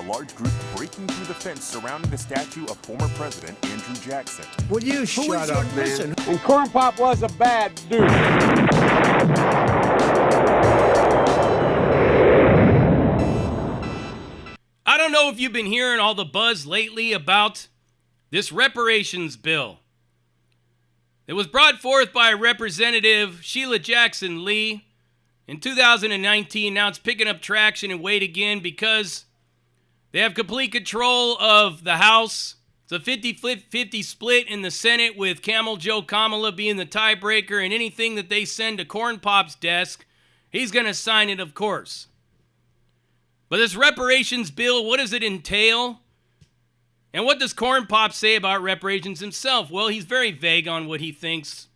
large group breaking through the fence surrounding the statue of former President Andrew Jackson. Will you shut up, man? And Corn Pop was a bad dude. I don't know if you've been hearing all the buzz lately about this reparations bill. It was brought forth by Representative Sheila Jackson Lee in 2019. Now it's picking up traction and weight again because they have complete control of the House. It's a 50-50 split in the Senate, with Camel Joe Kamala being the tiebreaker, and anything that they send to Corn Pop's desk, he's going to sign it, of course. But this reparations bill, what does it entail? And what does Corn Pop say about reparations himself? Well, he's very vague on what he thinks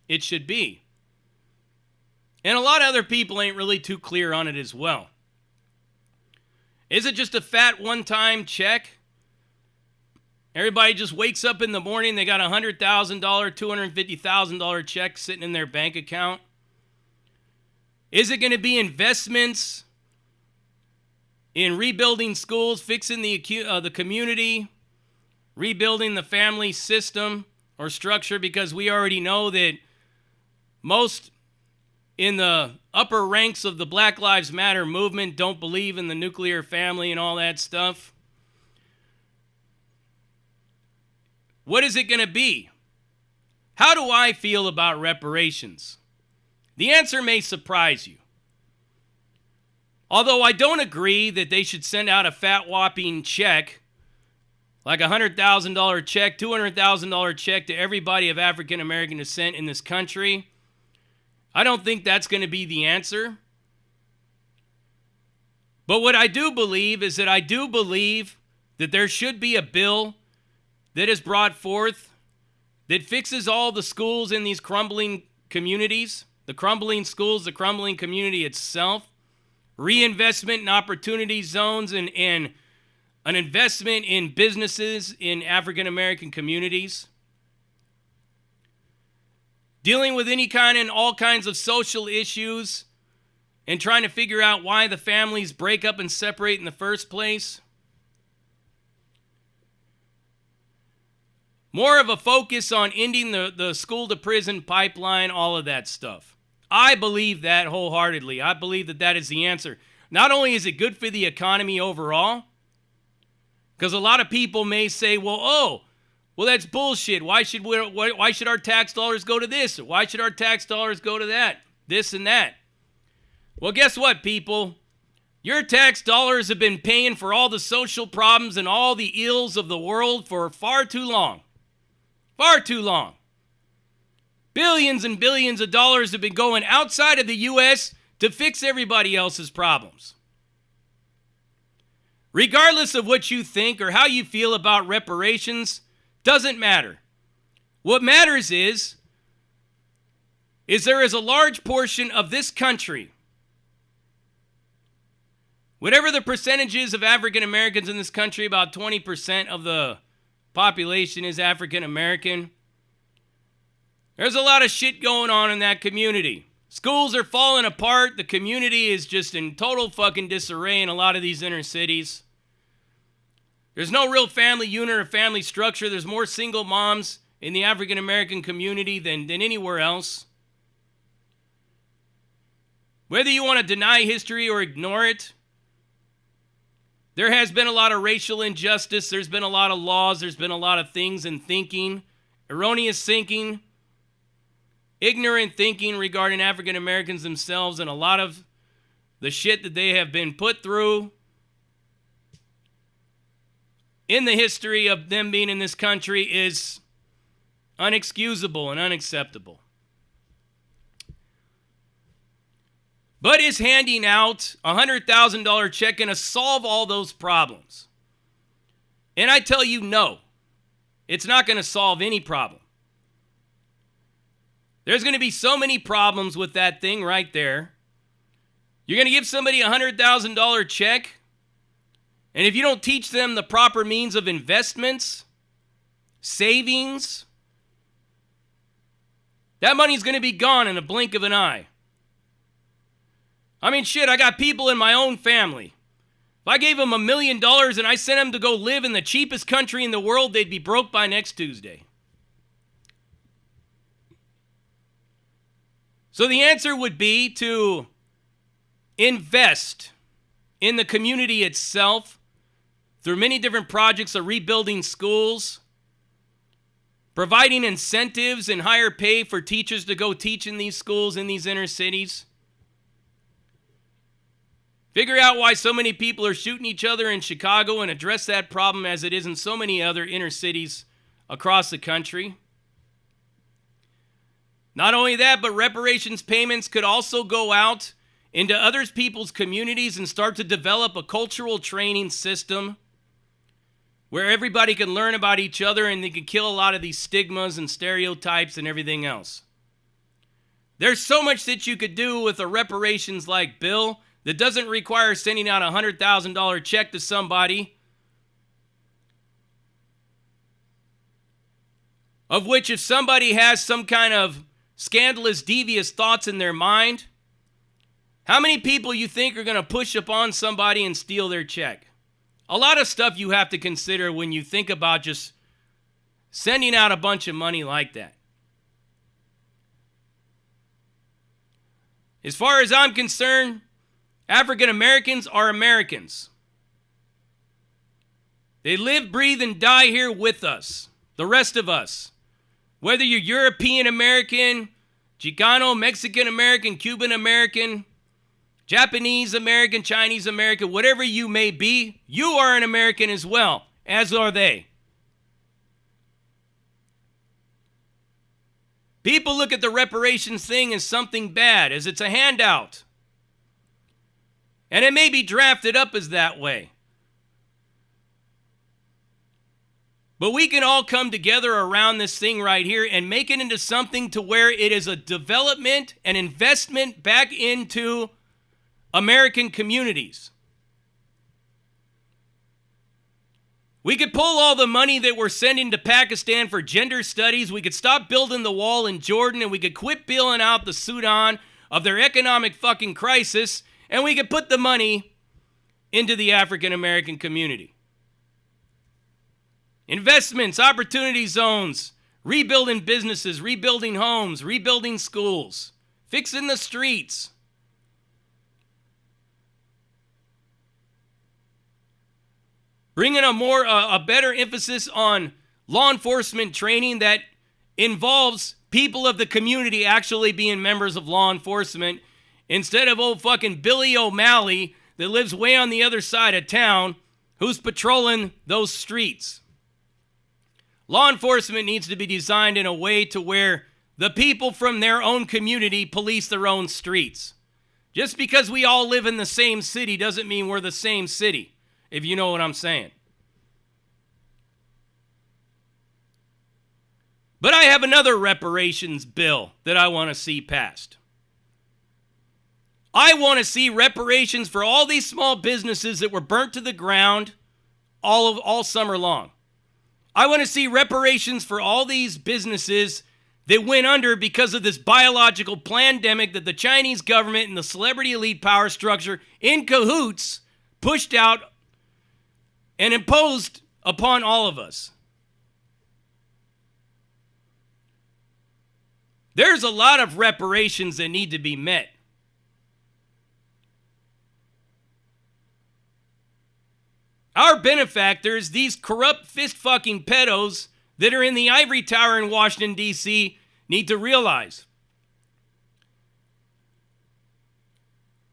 it should be. And a lot of other people ain't really too clear on it as well. Is it just a fat one-time check? Everybody just wakes up in the morning, they got a $100,000, $250,000 check sitting in their bank account? Is it going to be investments in rebuilding schools, fixing the community, rebuilding the family system or structure? Because we already know that most in the upper ranks of the Black Lives Matter movement don't believe in the nuclear family and all that stuff. What is it going to be? How do I feel about reparations? The answer may surprise you. Although I don't agree that they should send out a fat whopping check, like a $100,000 check, $200,000 check to everybody of African American descent in this country. I don't think that's going to be the answer. But what I do believe is that I do believe that there should be a bill that is brought forth that fixes all the schools in these crumbling communities, the crumbling schools, the crumbling community itself, reinvestment in opportunity zones, and an investment in businesses in African American communities, dealing with any kind and all kinds of social issues and trying to figure out why the families break up and separate in the first place. More of a focus on ending the school-to-prison pipeline, all of that stuff. I believe that wholeheartedly. I believe that that is the answer. Not only is it good for the economy overall, because a lot of people may say, well, that's bullshit. Why should our tax dollars go to this? Or why should our tax dollars go to that? This and that. Well, guess what, people? Your tax dollars have been paying for all the social problems and all the ills of the world for far too long. Far too long. Billions and billions of dollars have been going outside of the U.S. to fix everybody else's problems. Regardless of what you think or how you feel about reparations, doesn't matter. What matters is there is a large portion of this country, whatever the percentages of African Americans in this country, about 20% of the population is African American. There's a lot of shit going on in that community. Schools are falling apart. The community is just in total fucking disarray in a lot of these inner cities. There's no real family unit or family structure. There's more single moms in the African American community than anywhere else. Whether you want to deny history or ignore it, there has been a lot of racial injustice. There's been a lot of laws. There's been a lot of things in thinking, erroneous thinking, ignorant thinking regarding African Americans themselves, and a lot of the shit that they have been put through in the history of them being in this country is unexcusable and unacceptable. But is handing out a $100,000 check going to solve all those problems? And I tell you, no. It's not going to solve any problem. There's going to be so many problems with that thing right there. You're going to give somebody a $100,000 check, and if you don't teach them the proper means of investments, savings, that money's going to be gone in a blink of an eye. I mean, shit, I got people in my own family. If If I gave them $1 million and I sent them to go live in the cheapest country in the world, they'd be broke by next Tuesday. So the answer would be to invest in the community itself through many different projects of rebuilding schools, providing incentives and higher pay for teachers to go teach in these schools in these inner cities. Figure out why so many people are shooting each other in Chicago and address that problem as it is in so many other inner cities across the country. Not only that, but reparations payments could also go out into other people's communities and start to develop a cultural training system where everybody can learn about each other and they can kill a lot of these stigmas and stereotypes and everything else. There's so much that you could do with a reparations-like bill that doesn't require sending out a $100,000 check to somebody, of which if somebody has some kind of scandalous, devious thoughts in their mind, how many people you think are going to push upon somebody and steal their check? A lot of stuff you have to consider when you think about just sending out a bunch of money like that. As far as I'm concerned, African Americans are Americans. They live, breathe, and die here with us, the rest of us. Whether you're European American, Chicano, Mexican American, Cuban American, Japanese American, Chinese American, whatever you may be, you are an American as well, as are they. People look at the reparations thing as something bad, as it's a handout. And it may be drafted up as that way. But we can all come together around this thing right here and make it into something to where it is a development and investment back into American communities. We could pull all the money that we're sending to Pakistan for gender studies. We could stop building the wall in Jordan, and we could quit bailing out the Sudan of their economic fucking crisis, and we could put the money into the African American community. Investments, opportunity zones, rebuilding businesses, rebuilding homes, rebuilding schools, fixing the streets. Bringing a better emphasis on law enforcement training that involves people of the community actually being members of law enforcement instead of old fucking Billy O'Malley that lives way on the other side of town who's patrolling those streets. Law enforcement needs to be designed in a way to where the people from their own community police their own streets. Just because we all live in the same city doesn't mean we're the same city, if you know what I'm saying. But I have another reparations bill that I want to see passed. I want to see reparations for all these small businesses that were burnt to the ground all summer long. I want to see reparations for all these businesses that went under because of this biological pandemic that the Chinese government and the celebrity elite power structure in cahoots pushed out and imposed upon all of us. There's a lot of reparations that need to be met. Our benefactors, these corrupt fist-fucking pedos that are in the ivory tower in Washington, D.C., need to realize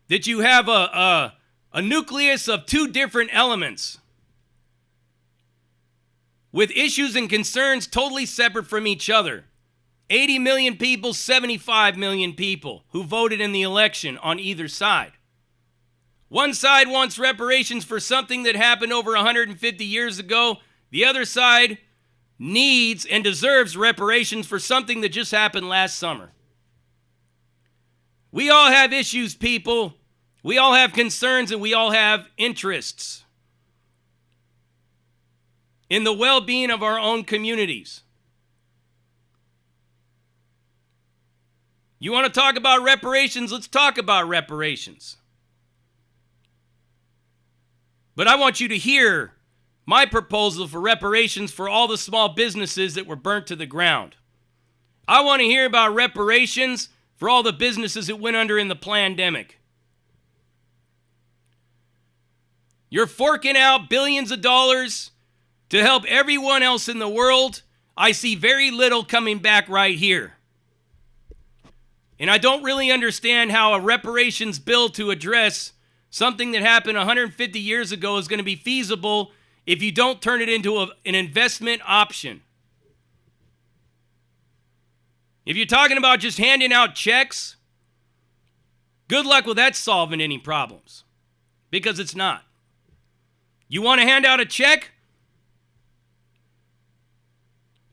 that you have a nucleus of two different elements with issues and concerns totally separate from each other. 80 million people, 75 million people who voted in the election on either side. One side wants reparations for something that happened over 150 years ago. The other side needs and deserves reparations for something that just happened last summer. We all have issues, people. We all have concerns and we all have interests in the well-being of our own communities. You want to talk about reparations? Let's talk about reparations. But I want you to hear my proposal for reparations for all the small businesses that were burnt to the ground. I want to hear about reparations for all the businesses that went under in the pandemic. You're forking out billions of dollars to help everyone else in the world. I see very little coming back right here. And I don't really understand how a reparations bill to address something that happened 150 years ago is going to be feasible if you don't turn it into an investment option. If you're talking about just handing out checks, good luck with that solving any problems, because it's not. You want to hand out a check?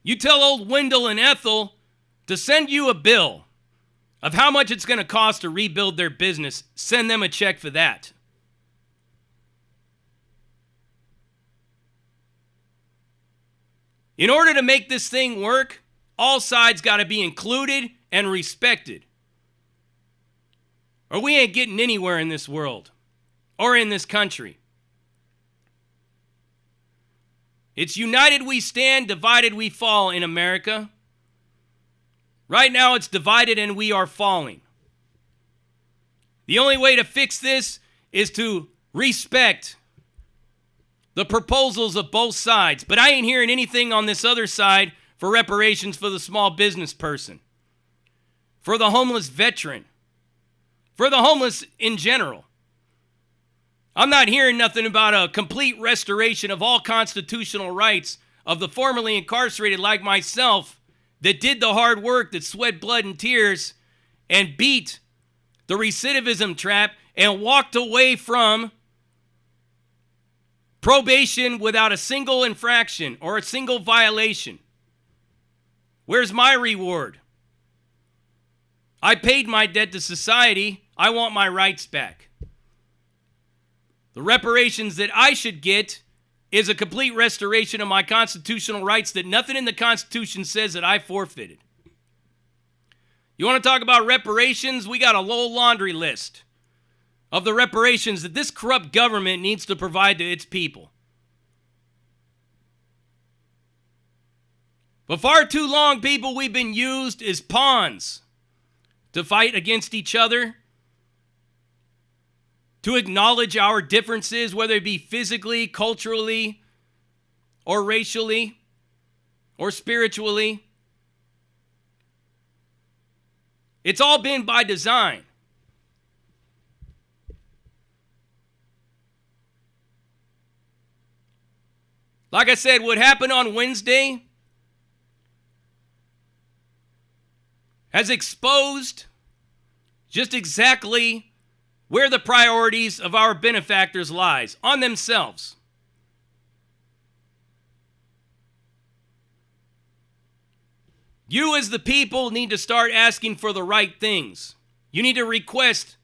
You tell old Wendell and Ethel to send you a bill of how much it's going to cost to rebuild their business. Send them a check for that. In order to make this thing work, all sides got to be included and respected, or we ain't getting anywhere in this world or in this country. It's united we stand, divided we fall in America. Right now it's divided and we are falling. The only way to fix this is to respect the proposals of both sides. But I ain't hearing anything on this other side for reparations for the small business person, for the homeless veteran, for the homeless in general. I'm not hearing nothing about a complete restoration of all constitutional rights of the formerly incarcerated like myself that did the hard work, that sweat blood and tears and beat the recidivism trap and walked away from probation without a single infraction or a single violation. Where's my reward? I paid my debt to society. I want my rights back. The reparations that I should get is a complete restoration of my constitutional rights that nothing in the Constitution says that I forfeited. You want to talk about reparations? We got a whole laundry list of the reparations that this corrupt government needs to provide to its people. For far too long, people, we've been used as pawns to fight against each other, to acknowledge our differences, whether it be physically, culturally, or racially, or spiritually. It's all been by design. Like I said, what happened on Wednesday has exposed just exactly where the priorities of our benefactors lies, on themselves. You as the people need to start asking for the right things. You need to request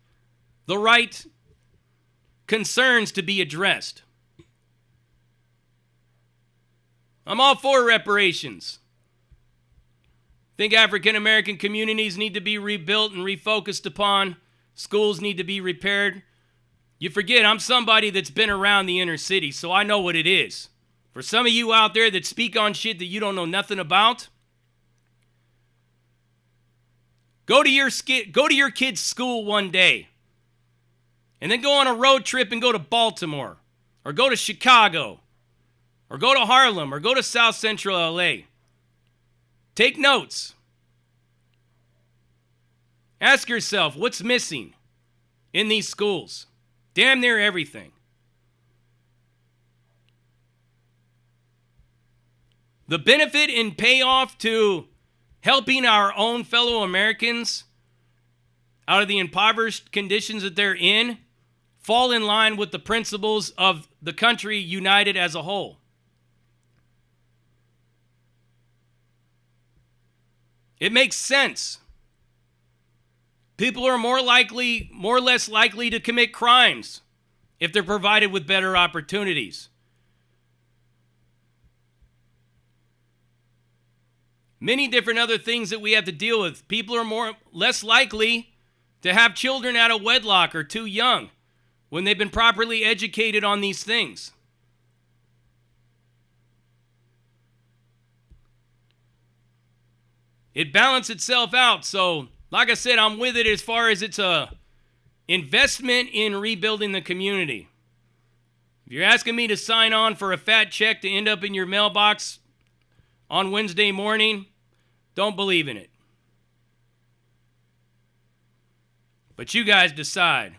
the right concerns to be addressed. I'm all for reparations. I think African American communities need to be rebuilt and refocused upon. Schools need to be repaired. You forget, I'm somebody that's been around the inner city, so I know what it is. For some of you out there that speak on shit that you don't know nothing about, go to your kid's school one day, and then go on a road trip and go to Baltimore, or go to Chicago, or go to Harlem, or go to South Central LA. Take notes. Ask yourself, what's missing in these schools? Damn near everything. The benefit and payoff to helping our own fellow Americans out of the impoverished conditions that they're in fall in line with the principles of the country united as a whole. It makes sense. People are more or less likely to commit crimes if they're provided with better opportunities. Many different other things that we have to deal with. People are less likely to have children out of wedlock or too young. when they've been properly educated on these things. It balanced itself out. So, like I said, I'm with it as far as it's a investment in rebuilding the community. If you're asking me to sign on for a fat check to end up in your mailbox on Wednesday morning, don't believe in it. But you guys decide.